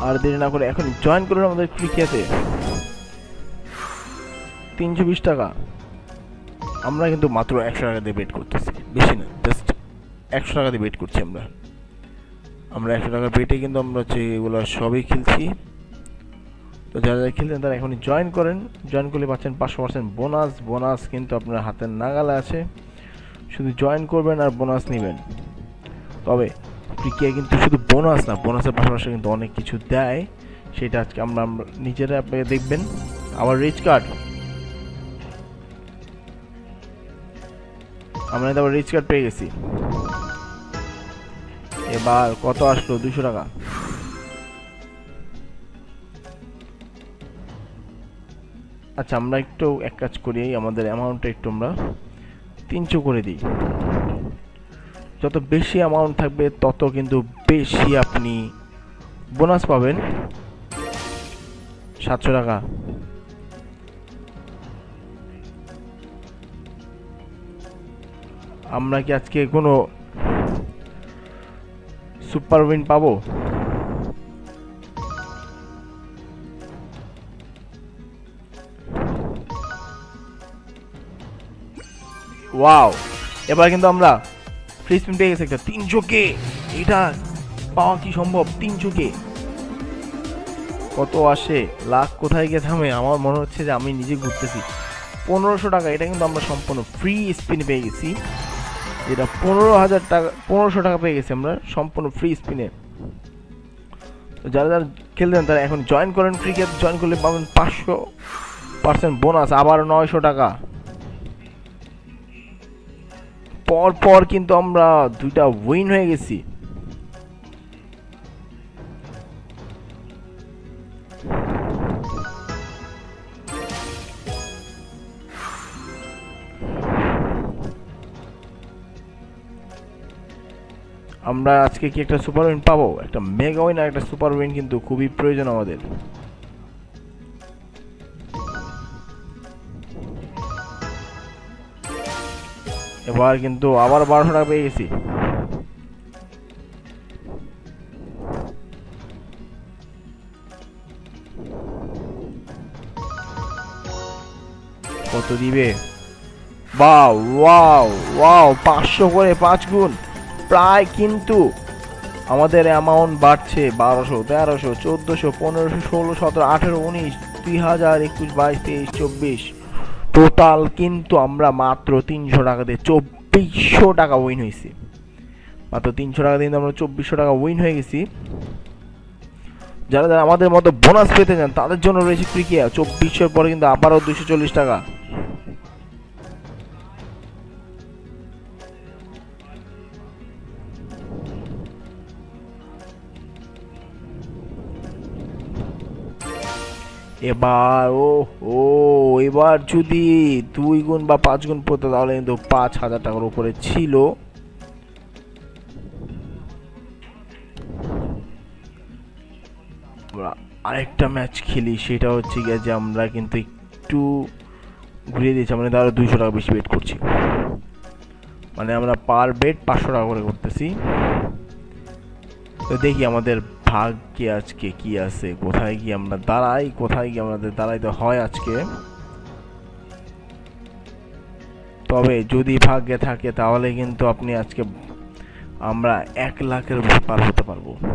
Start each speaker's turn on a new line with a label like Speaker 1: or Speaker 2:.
Speaker 1: আর দেরি না করে এখন জয়েন করুন আমাদের ক্রিকেটে। 320 টাকা। আমরা কিন্তু মাত্র 100 টাকা দিয়ে বেট করতেছি, বেশি না, জাস্ট 100 টাকা দিয়ে বেট করছি আমরা। 100 টাকা বেটে কিন্তু আমরা হচ্ছে এগুলো সবই খেলছি। তো যারা যারা খেলছেন তারা এখনই জয়েন করেন। জয়েন করলে পাচ্ছেন 500% বোনাস। বোনাস কিন্তু আপনার হাতের নাগালে আছে, শুধু জয়েন করবেন আর বোনাস নেবেন। তবে ক্রিকেট কিন্তু শুধু বোনাস না, বোনাসের পাশাপাশি কিন্তু অনেক কিছু দেয়, সেটা আজকে আমরা নিজেরা আপনাকে দেখবেন। আবার রিচ কার্ড, আমরা আবার রিচ কার্ড পেয়ে গেছি। এবার কত আসলো? 200 টাকা। আচ্ছা, আমরা একটু এক কাজ করি, আমাদের অ্যামাউন্টটা একটু আমরা 300 করে দিই। যত বেশি অ্যামাউন্ট থাকবে তত কিন্তু বেশি আপনি বোনাস পাবেন। 700 টাকা। আমরা কি আজকে কোনো সুপার উইন পাবো? ওয়াও, এবার কিন্তু আমরা ফ্রি স্পিন পেয়ে গেছি একটা 300K। এটা পাওয়া কি সম্ভব? 300K কত আসে? লাখ কোথায় গিয়ে থামে? আমার মনে হচ্ছে যে আমি নিজে ঘুরতেছি। 1500 টাকা। এটা কিন্তু আমরা সম্পূর্ণ ফ্রি স্পিন পেয়ে গেছি। যেটা 15,000 টাকা, 1500 টাকা পেয়ে গেছি আমরা সম্পূর্ণ ফ্রি স্পিনে। তো যারা যারা খেলতেন তারা এখন জয়েন করেন ক্রিকেট। জয়েন করলে পাবেন 500% বোনাস, আবার 900 টাকা। পর পর কিন্তু আমরা 2টা উইন হয়ে গেছি। আমরা আজকে কি একটা সুপার উইন পাবো? একটা মেগা উইন আর একটা সুপার উইন কিন্তু খুবই প্রয়োজন আমাদের। এবার কিন্তু আবার 1200 টাকা পেয়ে গেছি। কত দিবে? ওয়াও ওয়াও ওয়াও, 500 করে 5 গুণ। প্রায় কিন্তু আমাদের অ্যামাউন্ট বাড়ছে। 1200, 1300, 1400, 1500, 16, 17, 18, 19, 2000, 21, 22, 23, 24। টোটাল কিন্তু আমরা মাত্র 300 টাকা দিয়ে 2400 টাকা উইন হয়েছি। মাত্র 300 টাকা দিয়ে আমরা 2400 টাকা উইন হয়ে গেছি। যারা যারা আমাদের মতো বোনাস পেতে চান তাদের জন্য রয়েছে ক্রিকেট। 2400 পরে কিন্তু আবারও 240 টাকা। এবার ও এবার যদি 2 গুণ বা 5 গুণ পড়তো তাহলে কিন্তু 5000 টাকার উপরে ছিল। আরেকটা ম্যাচ খেলি, সেটা হচ্ছে গিয়ে যে আমরা কিন্তু একটু ঘুরিয়ে দিয়েছি, মানে তাহলে 200 টাকা বেশি বেট করছি। মানে আমরা পার বেট 500 টাকা করে করতেছি। তো দেখি আমাদের ভাগ্যে আজকে কি আছে, কোথায় গিয়ে আমরা দাঁড়াই, কোথায় গিয়ে আমাদের দাঁড়াইতে হয় আজকে। তবে যদি ভাগ্যে থাকে তাহলে কিন্তু আপনি আজকে আমরা 1 লাখের পার হতে পারবো।